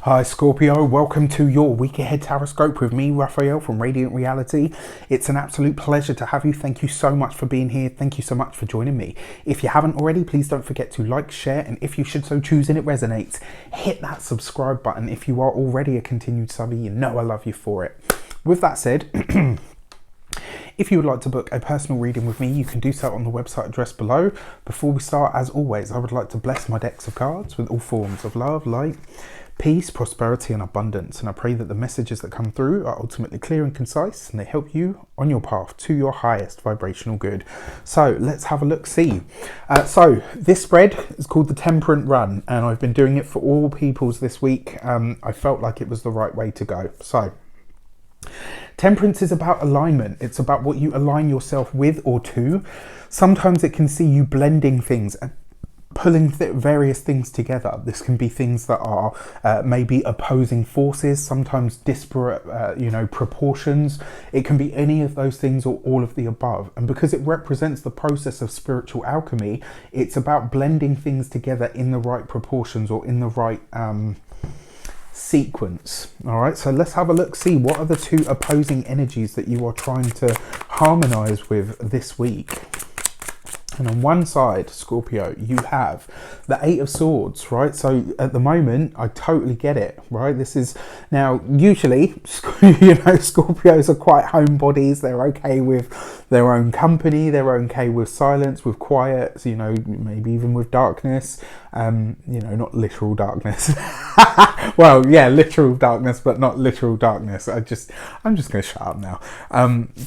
Hi Scorpio, welcome to your week ahead tarot with me, Raphael from Radiant Reality. It's an absolute pleasure to have you. Thank you so much for being here. Thank you so much for joining me. If you haven't already, please don't forget to like, share, and if you should so choose and it resonates, hit that subscribe button. If you are already a continued subby, you know I love you for it. With that said, if you would like to book a personal reading with me, you can do so on the website address below. Before we start, as always, I would like to bless my decks of cards with all forms of love, light, peace, prosperity and abundance, and I pray that the messages that come through are ultimately clear and concise and they help you on your path to your highest vibrational good. So let's have a look see. So this spread is called the Temperant Run, and I've been doing it for all peoples this week. I felt like it was the right way to go. So Temperance is about alignment. It's about what you align yourself with or to. Sometimes it can see you blending things and pulling various things together. This can be things that are maybe opposing forces, sometimes disparate, proportions. It can be any of those things or all of the above. And because it represents the process of spiritual alchemy, it's about blending things together in the right proportions or in the right sequence. All right, so let's have a look, see what are the two opposing energies that you are trying to harmonize with this week. And on one side, Scorpio, you have the Eight of Swords, right? So at the moment, I totally get it, right? This is now usually, Scorpios are quite homebodies. They're okay with their own company. They're okay with silence, with quiet, maybe even with darkness. Not literal darkness. Well, yeah, literal darkness, but not literal darkness. I'm just going to shut up now.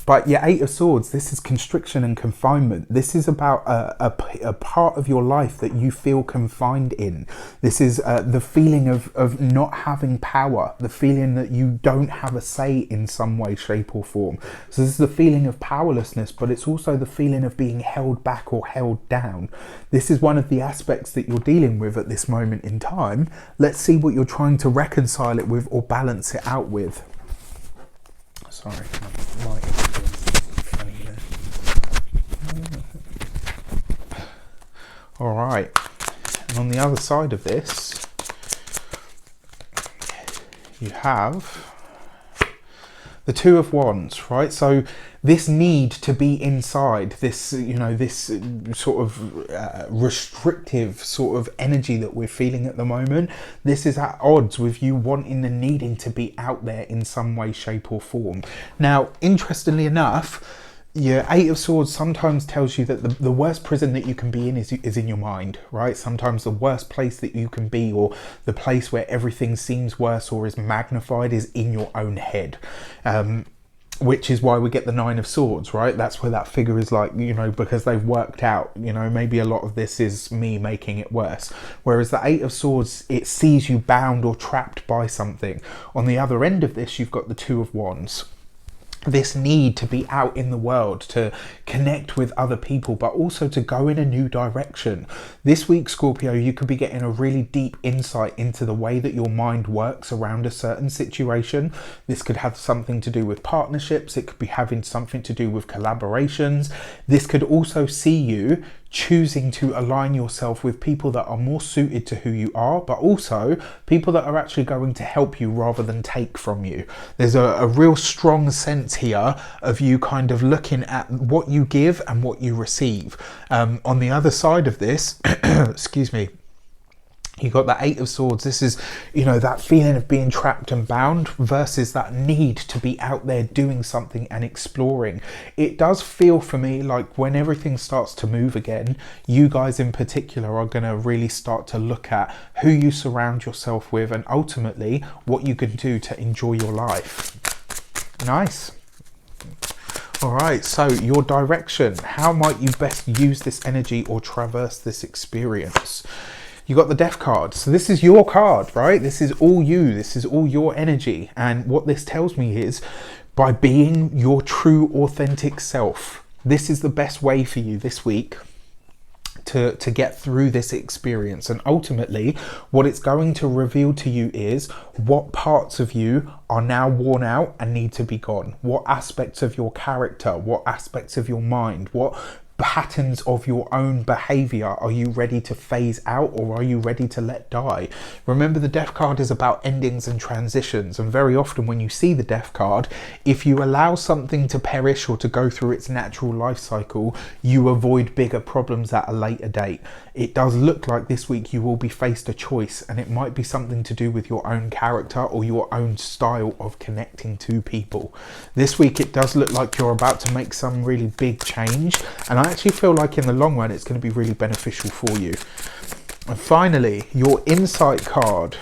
But yeah, Eight of Swords, this is constriction and confinement. This is about a part of your life that you feel confined in. This is the feeling of not having power, the feeling that you don't have a say in some way, shape or form. So this is the feeling of powerlessness, but it's also the feeling of being held back or held down. This is one of the aspects that you're dealing with at this moment in time. Let's see what you're trying to reconcile it with or balance it out with. Sorry, my light is funny there. All right, and on the other side of this, you have the Two of Wands, right? So this need to be inside, this, this sort of restrictive sort of energy that we're feeling at the moment, this is at odds with you wanting and needing to be out there in some way, shape or form. Now, interestingly enough, yeah, Eight of Swords sometimes tells you that the worst prison that you can be in is in your mind, right? Sometimes the worst place that you can be, or the place where everything seems worse or is magnified, is in your own head. Which is why we get the Nine of Swords, right? That's where that figure is like, because they've worked out, maybe a lot of this is me making it worse. Whereas the Eight of Swords, it sees you bound or trapped by something. On the other end of this, you've got the Two of Wands. This need to be out in the world, to connect with other people, but also to go in a new direction. This week, Scorpio, you could be getting a really deep insight into the way that your mind works around a certain situation. This could have something to do with partnerships. It could be having something to do with collaborations. This could also see you choosing to align yourself with people that are more suited to who you are, but also people that are actually going to help you rather than take from you. There's a real strong sense here of you kind of looking at what you give and what you receive. On the other side of this, excuse me, you got the Eight of Swords. This is, that feeling of being trapped and bound versus that need to be out there doing something and exploring. It does feel for me like when everything starts to move again, you guys in particular are going to really start to look at who you surround yourself with and ultimately what you can do to enjoy your life. Nice. All right, so your direction. How might you best use this energy or traverse this experience? You got the Death card. So this is your card, right? This is all you. This is all your energy. And what this tells me is, by being your true, authentic self, this is the best way for you this week to get through this experience. And ultimately, what it's going to reveal to you is what parts of you are now worn out and need to be gone. What aspects of your character, what aspects of your mind, what patterns of your own behavior are you ready to phase out, or are you ready to let die? Remember, the Death card is about endings and transitions, and very often when you see the Death card, if you allow something to perish or to go through its natural life cycle, you avoid bigger problems at a later date. It does look like this week you will be faced a choice, and it might be something to do with your own character or your own style of connecting to people. This week it does look like you're about to make some really big change, and I actually feel like in the long run it's going to be really beneficial for you. And finally, your insight card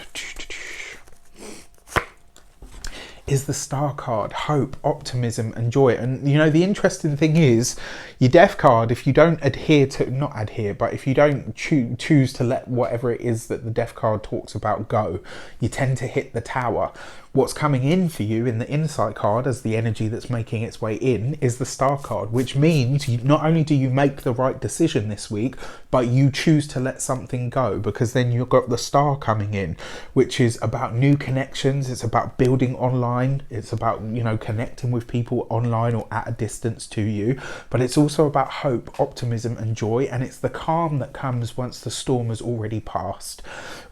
is the Star card. Hope, optimism and joy. And you know, the interesting thing is, your Death card, if you don't if you don't choose to let whatever it is that the Death card talks about go, you tend to hit the Tower. What's coming in for you in the insight card as the energy that's making its way in is the Star card, which means not only do you make the right decision this week, but you choose to let something go, because then you've got the Star coming in, which is about new connections. It's about building online. It's about, you know, connecting with people online or at a distance to you, but it's also about hope, optimism and joy. And it's the calm that comes once the storm has already passed,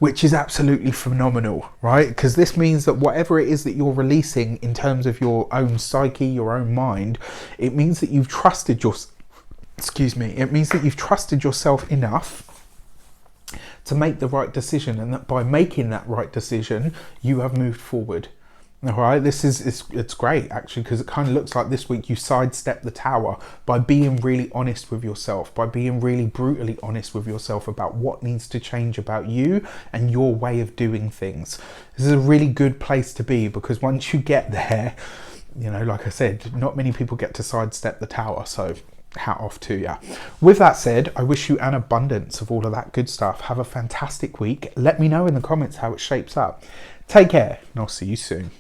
which is absolutely phenomenal, right? Because this means that whatever it is that you're releasing in terms of your own psyche, your own mind, it means that you've trusted it means that you've trusted yourself enough to make the right decision, and that by making that right decision you have moved forward. All right, it's great actually, because it kind of looks like this week you sidestep the Tower by being really honest with yourself, by being really brutally honest with yourself about what needs to change about you and your way of doing things. This is a really good place to be, because once you get there, you know, like I said, not many people get to sidestep the Tower, so hat off to you. With that said, I wish you an abundance of all of that good stuff. Have a fantastic week. Let me know in the comments how it shapes up. Take care, and I'll see you soon.